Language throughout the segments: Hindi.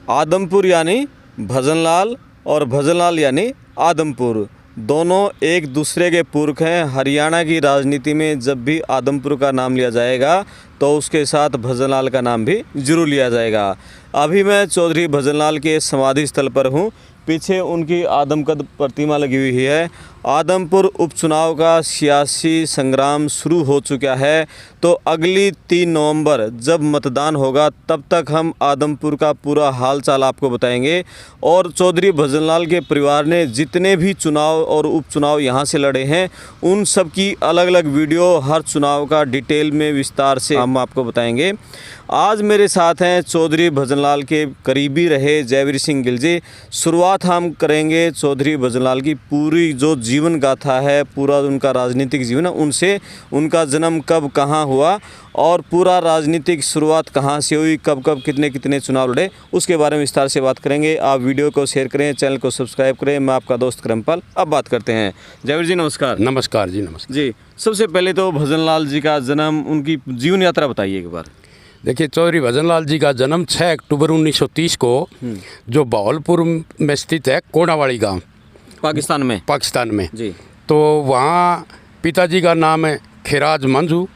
आदमपुर यानी भजनलाल और भजनलाल यानी आदमपुर, दोनों एक दूसरे के पूरक हैं। हरियाणा की राजनीति में जब भी आदमपुर का नाम लिया जाएगा तो उसके साथ भजनलाल का नाम भी जरूर लिया जाएगा। अभी मैं चौधरी भजनलाल के समाधि स्थल पर हूँ। पीछे उनकी आदमकद प्रतिमा लगी हुई है। आदमपुर उपचुनाव का सियासी संग्राम शुरू हो चुका है, तो अगली 3 नवंबर जब मतदान होगा तब तक हम आदमपुर का पूरा हाल चाल आपको बताएंगे। और चौधरी भजनलाल के परिवार ने जितने भी चुनाव और उपचुनाव यहाँ से लड़े हैं उन सब की अलग अलग वीडियो, हर चुनाव का डिटेल में विस्तार से हम आपको बताएंगे। आज मेरे साथ हैं चौधरी भजनलाल के करीबी रहे जयवीर सिंह गिल जी। शुरुआत हम करेंगे चौधरी भजनलाल की पूरी जो जीवन गाथा है, पूरा उनका राजनीतिक जीवन है, उनसे। उनका जन्म कब कहाँ हुआ और पूरा राजनीतिक शुरुआत कहाँ से हुई, कब कब कितने कितने चुनाव लड़े, उसके बारे में विस्तार से बात करेंगे। आप वीडियो को शेयर करें, चैनल को सब्सक्राइब करें। मैं आपका दोस्त करमपाल। अब बात करते हैं। जयवीर जी नमस्कार। नमस्कार जी, नमस्कार जी। सबसे पहले तो भजनलाल जी का जन्म, उनकी जीवन यात्रा बताइए एक बार। देखिए, चौधरी भजनलाल जी का जन्म 6 अक्टूबर 1930 को जो भावलपुर में स्थित है कोणावाड़ी गांव, पाकिस्तान में जी। तो वहाँ पिताजी का नाम है खैराज मंजू,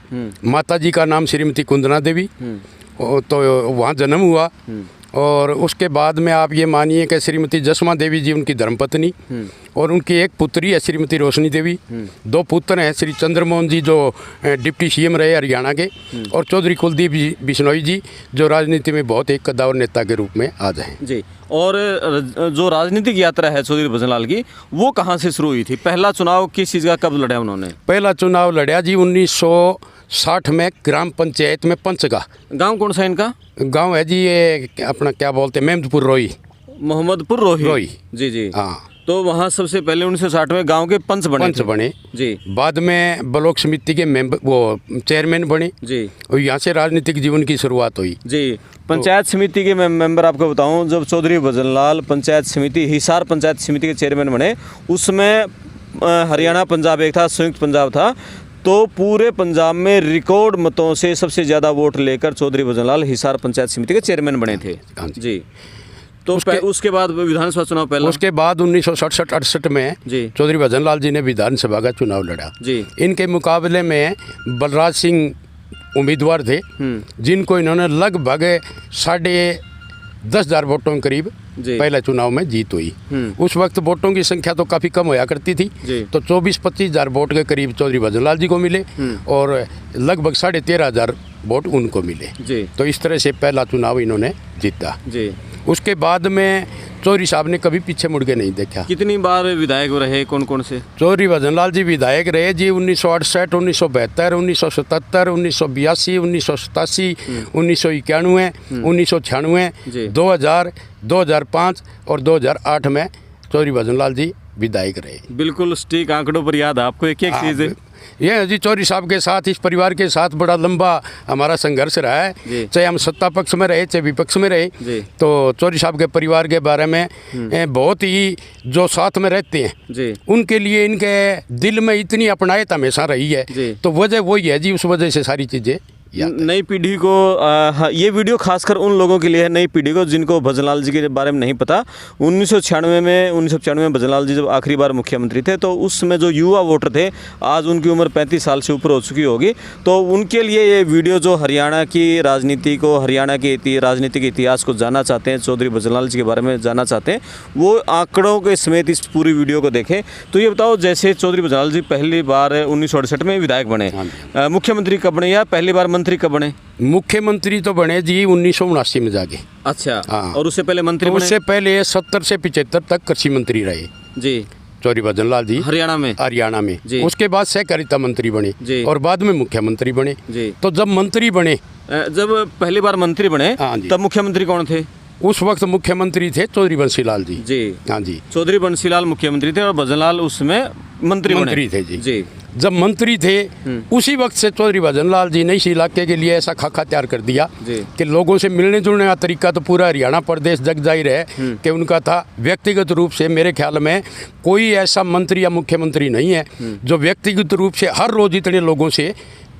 माताजी का नाम श्रीमती कुंदना देवी। तो वहाँ जन्म हुआ। और उसके बाद में आप ये मानिए कि श्रीमती जसमा देवी जी उनकी धर्मपत्नी, और उनकी एक पुत्री है श्रीमती रोशनी देवी। 2 पुत्र हैं, श्री चंद्रमोहन जी जो डिप्टी सीएम रहे हरियाणा के, और चौधरी कुलदीप जी बिश्नोई जी जो राजनीति में बहुत एक कद्दावर नेता के रूप में आज हैं जी। और जो राजनीतिक यात्रा है चौधरी भजनलाल की, वो कहाँ से शुरू हुई थी? पहला चुनाव किस चीज़ का कब लड़ा उन्होंने? पहला चुनाव लड़ा जी 1960 में ग्राम पंचायत में पंच का। गांव कौन सा इनका? गांव है जी ये अपना क्या बोलते हैं, मेहमदपुर रोही, मोहम्मदपुर रोही। जी जी। हाँ। तो वहाँ सबसे पहले 1960 में गांव के पंच बने जी। बाद में ब्लॉक समिति के मेंबर, वो चेयरमैन बने जी। और यहाँ से राजनीतिक जीवन की शुरुआत हुई जी। पंचायत समिति के मेंबर आपको बताऊं, जब चौधरी भजनलाल पंचायत समिति, हिसार पंचायत समिति के चेयरमैन बने, उसमें हरियाणा पंजाब एक था, संयुक्त पंजाब था। तो पूरे पंजाब में रिकॉर्ड मतों से सबसे ज़्यादा वोट लेकर चौधरी भजनलाल हिसार पंचायत समिति के चेयरमैन बने थे जी। तो उसके बाद विधानसभा चुनाव पहला, उसके बाद 1967-68 में चौधरी भजनलाल जी ने विधानसभा का चुनाव लड़ा जी। इनके मुकाबले में बलराज सिंह उम्मीदवार थे, जिनको इन्होंने लगभग 10,500 वोटों के करीब पहले चुनाव में जीत हुई। उस वक्त वोटों की संख्या तो काफ़ी कम होया करती थी, तो 24-25 हज़ार वोट के करीब चौधरी भजनलाल जी को मिले और लगभग 13,500 वोट उनको मिले। तो इस तरह से पहला चुनाव इन्होंने जीता जी। उसके बाद में चौधरी साहब ने कभी पीछे मुड़ के नहीं देखा। कितनी बार विधायक रहे, कौन कौन से? चौधरी भजनलाल जी विधायक रहे जी 1968, 1972, 1977, 1982, 1987, 1991, 1996, 2000, 2005 और 2008 में चौधरी भजनलाल जी विधायक रहे। बिल्कुल सटीक आंकड़ों पर याद है आपको एक एक चीज़। ये जी चौधरी साहब के साथ, इस परिवार के साथ बड़ा लंबा हमारा संघर्ष रहा है, चाहे हम सत्ता पक्ष में रहे चाहे विपक्ष में रहे। तो चौधरी साहब के परिवार के बारे में बहुत ही, जो साथ में रहते हैं उनके लिए इनके दिल में इतनी अपनायत हमेशा रही है। तो वजह वही है जी, उस वजह से सारी चीज़ें। नई पीढ़ी को ये वीडियो खासकर उन लोगों के लिए है, नई पीढ़ी को जिनको भजनलाल जी के बारे में नहीं पता। 1996 में भजनलाल जी जब आखिरी बार मुख्यमंत्री थे, तो उस समय जो युवा वोटर थे, आज उनकी उम्र 35 साल से ऊपर हो चुकी होगी। तो उनके लिए ये वीडियो, जो हरियाणा की राजनीति को, हरियाणा के राजनीतिक इतिहास को जानना चाहते हैं, चौधरी भजनलाल जी के बारे में जानना चाहते हैं, वो आंकड़ों के समेत इस पूरी वीडियो को देखें। तो ये बताओ, जैसे चौधरी भजनलाल जी पहली बार 1968 में विधायक बने, मुख्यमंत्री कब बने या पहली बार मंत्री कब बने? मुख्यमंत्री तो बने जी 1979 में जाके। अच्छा। हाँ। और उससे पहले मंत्री बने? उससे पहले 70 से 75 तक कृषि मंत्री रहे जी चौधरी भजनलाल जी, हरियाणा में जी। उसके बाद सहकारिता मंत्री बने जी। और बाद में मुख्यमंत्री बने जी। तो जब मंत्री बने, जब पहली बार मंत्री बने, तब मुख्यमंत्री कौन थे? उस वक्त मुख्यमंत्री थे चौधरी बंसीलाल जी जी। हाँ जी, चौधरी बंसीलाल मुख्यमंत्री थे और भजनलाल उसमें मंत्री थे जी। जब मंत्री थे उसी वक्त से चौधरी भजनलाल जी ने इस इलाके के लिए ऐसा खाका तैयार कर दिया कि लोगों से मिलने जुलने का तरीका तो पूरा हरियाणा प्रदेश जग जाहिर है कि उनका था। व्यक्तिगत रूप से मेरे ख्याल में कोई ऐसा मंत्री या मुख्यमंत्री नहीं है जो व्यक्तिगत रूप से हर रोज इतने लोगों से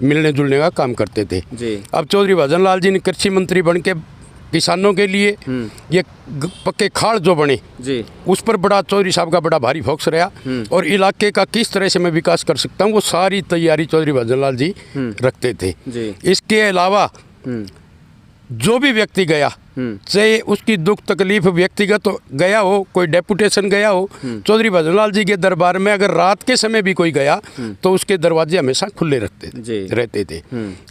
मिलने जुलने का काम करते थे। अब चौधरी भजनलाल जी ने कृषि मंत्री बन के किसानों के लिए ये पक्के खाड़ जो बने जी, उस पर बड़ा चौधरी साहब का बड़ा भारी फोकस रहा। और इलाके का किस तरह से मैं विकास कर सकता हूँ वो सारी तैयारी चौधरी भजनलाल जी रखते थे। जी। इसके अलावा जो भी व्यक्ति गया, चाहे उसकी दुख तकलीफ व्यक्तिगत तो गया हो, कोई डेपुटेशन गया हो, चौधरी भजनलाल जी के दरबार में अगर रात के समय भी कोई गया तो उसके दरवाजे हमेशा खुले रहते थे।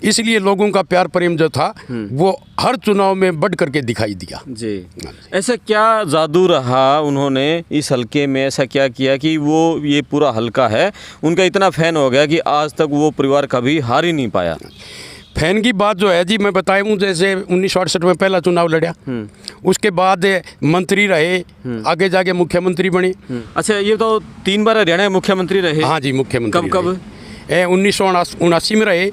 इसलिए लोगों का प्यार प्रेम जो था वो हर चुनाव में बढ़ करके दिखाई दिया। जी। ऐसा क्या जादू रहा उन्होंने इस हलके में, ऐसा क्या किया कि वो ये पूरा हलका है उनका इतना फैन हो गया कि आज तक वो परिवार कभी हार ही नहीं पाया? फैन की बात जो है जी, मैं बताऊं, जैसे 1968 में पहला चुनाव लड़ा, उसके बाद मंत्री रहे, आगे जाके मुख्यमंत्री बने। अच्छा, ये तो 3 बार हरियाणा के मुख्यमंत्री रहे? हाँ जी, मुख्यमंत्री। कब? 1979 में रहे,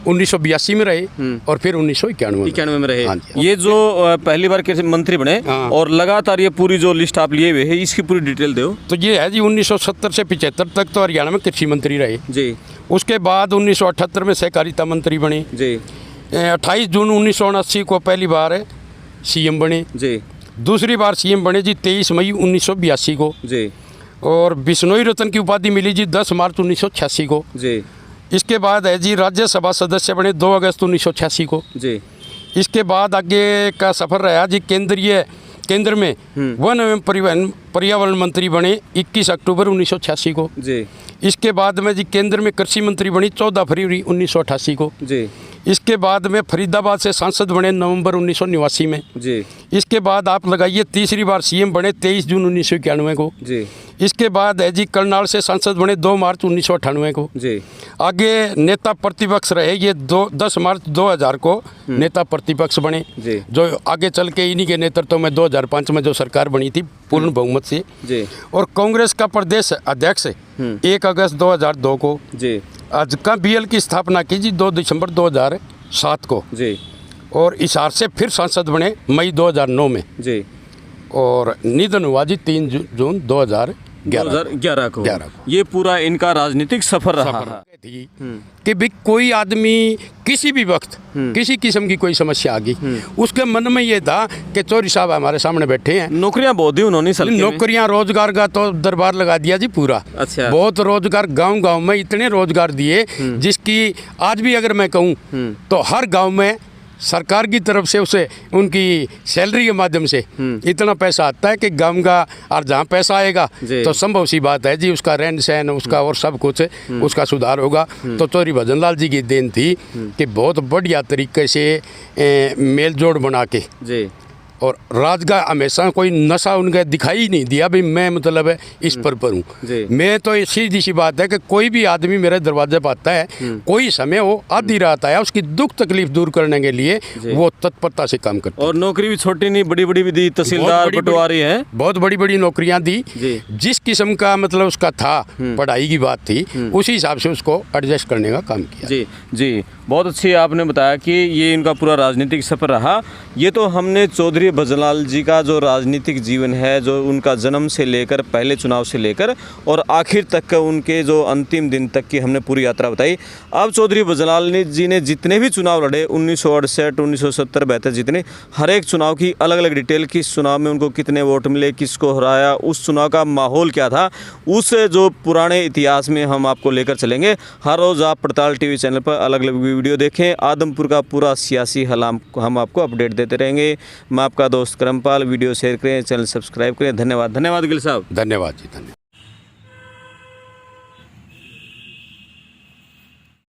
1982 में रहे और फिर 1991 में रहे। हाँ जी। ये जो पहली बार कैसे मंत्री बने और लगातार ये पूरी जो लिस्ट आप लिए हुए है इसकी पूरी डिटेल दो। तो ये है जी, 1970 से 75 तक तो हरियाणा में कृषि मंत्री रहे जी। उसके बाद 1978 में सहकारिता मंत्री बने जी। 28 जून 1979 को पहली बार सीएम बने जी। दूसरी बार सीएम बने जी 23 मई 1982 को जी। और बिश्नोई रत्न की उपाधि मिली जी 10 मार्च 1986 को जी। इसके बाद है जी राज्यसभा सदस्य बने 2 अगस्त 1986 को जी। इसके बाद आगे का सफ़र रहा जी, केंद्र में वन एवं पर्यावरण मंत्री बने 21 अक्टूबर 1986 को जी। इसके बाद में जी केंद्र में कृषि मंत्री बनी 14 फरवरी 1988 को जी। इसके बाद में फरीदाबाद से सांसद बने नवंबर 1989 में जी। इसके बाद आप लगाइए तीसरी बार सीएम बने 23 जून 1991 को जी। इसके बाद है जी करनाल से सांसद बने 2 मार्च 1998 को जी। आगे नेता प्रतिपक्ष रहे ये 10 मार्च 2000 को नेता प्रतिपक्ष बने जी। जो आगे चल के इन्हीं के नेतृत्व में 2005 में जो सरकार बनी थी पूर्ण बहुमत से जी। और कांग्रेस का प्रदेश अध्यक्ष 1 अगस्त 2002 को जी। आज का बीएल की स्थापना की जी 2 दिसंबर 2007 को जी। और हिसार से फिर सांसद बने मई 2009 में जी। और निधन हुआ जी 3 जून 2011 को। ये पूरा इनका राजनीतिक सफर रहा कि भी कोई आदमी किसी भी वक्त किसी किस्म की कोई समस्या आ गई उसके मन में ये था कि चौधरी साहब हमारे सामने बैठे हैं। नौकरियां बहुत दी उन्होंने, नौकरियां रोजगार का तो दरबार लगा दिया जी पूरा। अच्छा। बहुत रोजगार गांव में इतने रोजगार दिए जिसकी आज भी अगर मैं कहूँ तो हर गाँव में सरकार की तरफ से उसे उनकी सैलरी के माध्यम से इतना पैसा आता है कि गांव का, और जहाँ पैसा आएगा तो संभव सी बात है जी उसका रहन सहन उसका और सब कुछ उसका सुधार होगा। तो चौधरी भजनलाल जी की देन थी कि बहुत बढ़िया तरीके से मेल जोड़ बना के जी। और राजगा हमेशा कोई नशा उनका दिखाई नहीं दिया भाई मैं मतलब इस पर हूँ। मैं तो सीधी सी बात है कि कोई भी आदमी मेरे दरवाजे पर आता है कोई समय हो आधी रात आया उसकी दुख तकलीफ दूर करने के लिए वो तत्परता से काम करता है। और नौकरी भी छोटी नहीं बड़ी बड़ी भी दी, तहसीलदार पटवारी है, बहुत बड़ी बड़ी नौकरियां दी। जिस किस्म का मतलब उसका था पढ़ाई की बात थी उसी हिसाब से उसको एडजस्ट करने का काम किया। जी जी, बहुत अच्छी आपने बताया कि ये इनका पूरा राजनीतिक सफर रहा। ये तो हमने चौधरी भजनलाल जी का जो राजनीतिक जीवन है, जो उनका जन्म से लेकर पहले चुनाव से लेकर और आखिर तक का उनके जो अंतिम दिन तक की हमने पूरी यात्रा बताई। अब चौधरी भजनलाल जी ने जितने भी चुनाव लड़े 1968, 1970, 72 जितने, हर एक चुनाव की अलग अलग डिटेल, किस चुनाव में उनको कितने वोट मिले, किसको हराया, उस चुनाव का माहौल क्या था, उस जो पुराने इतिहास में हम आपको लेकर चलेंगे। हर रोज़ आप पड़ताल टीवी चैनल पर अलग अलग वीडियो देखें। आदमपुर का पूरा सियासी हाल हम आपको अपडेट देते रहेंगे। मैं आपका दोस्त करमपाल। वीडियो शेयर करें, चैनल सब्सक्राइब करें। धन्यवाद। धन्यवाद गिल साहब। धन्यवाद जी, धन्यवाद।